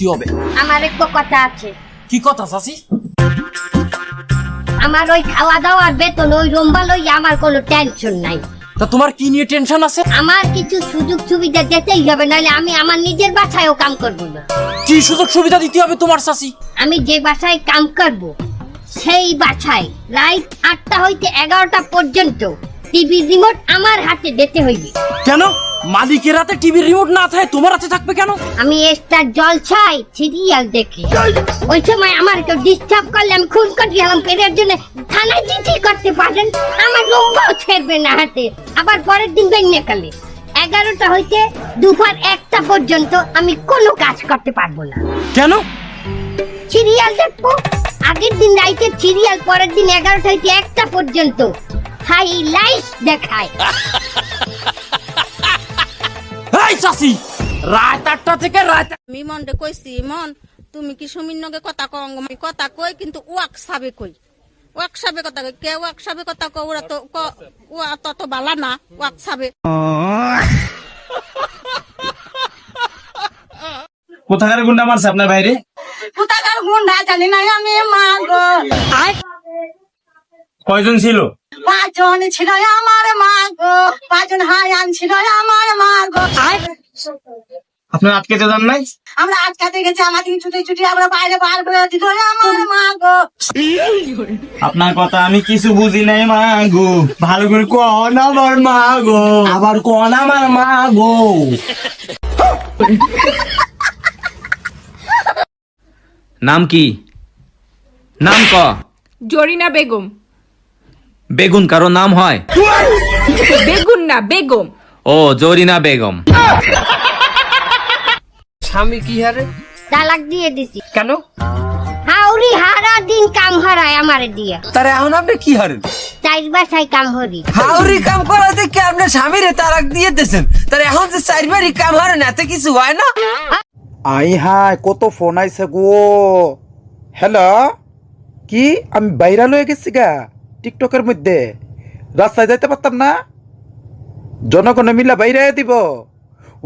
দিতে হবে। আমার একটা কথা আছে। কি কথা চাচি? আমার ওই খাওয়া দাওয়ার বেতন ওই রম্বা লই আমার কোনো টেনশন নাই। তা তোমার কি নিয়ে টেনশন আছে? আমার কিছু সুযোগ সুবিধা দিতেই হবে, নাহলে আমি আমার নিজের বাসায়ও কাম করব না। কি সুযোগ সুবিধা দিতে হবে তোমার চাচি? আমি যে বাসায় কাম করব সেই বাসায় রাত 8টা হইতে 11টা পর্যন্ত টিভি রিমোট আমার হাতে দিতে হইবে। কেন? মালিকের হাতে টিভির রিমোট না থাকে তোমার হাতে থাকবে কেন? আমি স্টার জলছাই সিরিয়াল দেখি, ওই সময় আমার কেউ ডিস্টার্ব করলে আমি খুন করে গেলাম পেরের জন্য থানায় চিঠি করতে পারেন, আমার রম্বাও ছেড়বে না হাতে। আবার পরের দিন বেঞ্জাকালে 11টা হইতে দুপুর 1টা পর্যন্ত আমি কোনো কাজ করতে পারবো না। কেন? সিরিয়াল দেখবো। আগের দিন রাইতে সিরিয়াল, পরের দিন 11টা হইতে 1টা পর্যন্ত হাইলাইটস দেখায়। এই চাচি, রাত 8টা থেকে রাত আমি মনরে কইছি, মন তুমি কি সুমির নগে কথা কও? আমি কথা কই কিন্তু ওয়াকসাবে কই, ওয়াকসাবে কথা কই। কে ওয়াকসাবে কথা কও? ওরা তো ওয়া তত বালা না ওয়াকসাবে। কোথাকার গুন্ডা মারছে আপনার বাইরে? কোথাকার গুন্ডা জানি না আমি, মা গো। কয়জন ছিল? 5 জন ছিল আমার, মা গো। 5 জন হায়ান ছিল আমার, মা গো। আপনার আটকেতে যান নাই? আমরা আটকাতে গেছি, আমাকে ছুটি ছুটি আমরা বাইরে বার করে দিল আমার, মা গো। আপনার কথা আমি কিছু বুঝি নাই মা গো, ভালো করে কোন আমার মা গো, আবার কোন আমার মা গো। নাম কি? নাম ক। জরিনা বেগম। বেগুন কারো নাম হয়? বেগুন না, বেগম। ও, জরিনা বেগম। স্বামী কি হারে? তালাক দিয়ে দিছি। কেন? হাউরি হারা দিন কাম হারায় আমারে দিয়া। তারে এখন আপনি কি হারেন? চাইর বাসায় কাম হরি। হাউরি কাম করাতে কি আপনার স্বামীরে তালাক দিয়ে দিয়েছেন? তারে এখন যে চারবারই কাম হারেন এতে কিছু হয় না? আই হাই, কত ফোন আইছে গো। হ্যালো, কি আমি ভাইরাল হয়ে গেছি গা টিকটকের মধ্যে? রাস্তায় যাইতে পারতাম না, জনগণ মিলা বাইরে দিব।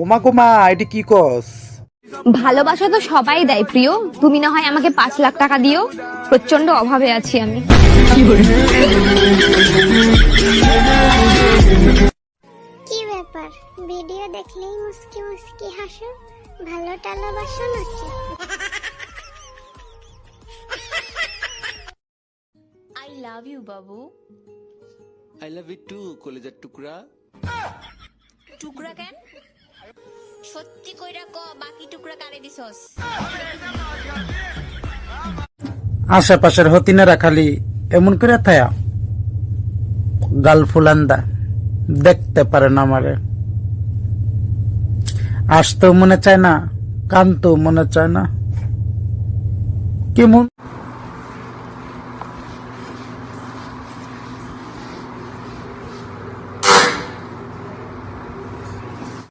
উমা কুমা, এটি কি কস? ভালোবাসা তো সবাই দেয় প্রিয়, তুমি না হয় আমাকে 5 লাখ টাকা দিও, প্রচন্ড অভাবে আছি আমি। কি ব্যাপার, ভিডিও দেখলেই মুস্কি মুস্কি হাসো? ভালো টালাবাসো নাকি? I love you Babu. I love you two, কলেজার টুকরা। টুকরা কেন? সত্যি কইরা ক, বাকি টুকরা কারে দিছস? আশেপাশের হতিনেরা খালি এমন করে থায়া গাল ফুলান্দা দেখতে পারে না আমারে। আসতেও মনে চায় না, কানতেও মনে চায় না, কেমন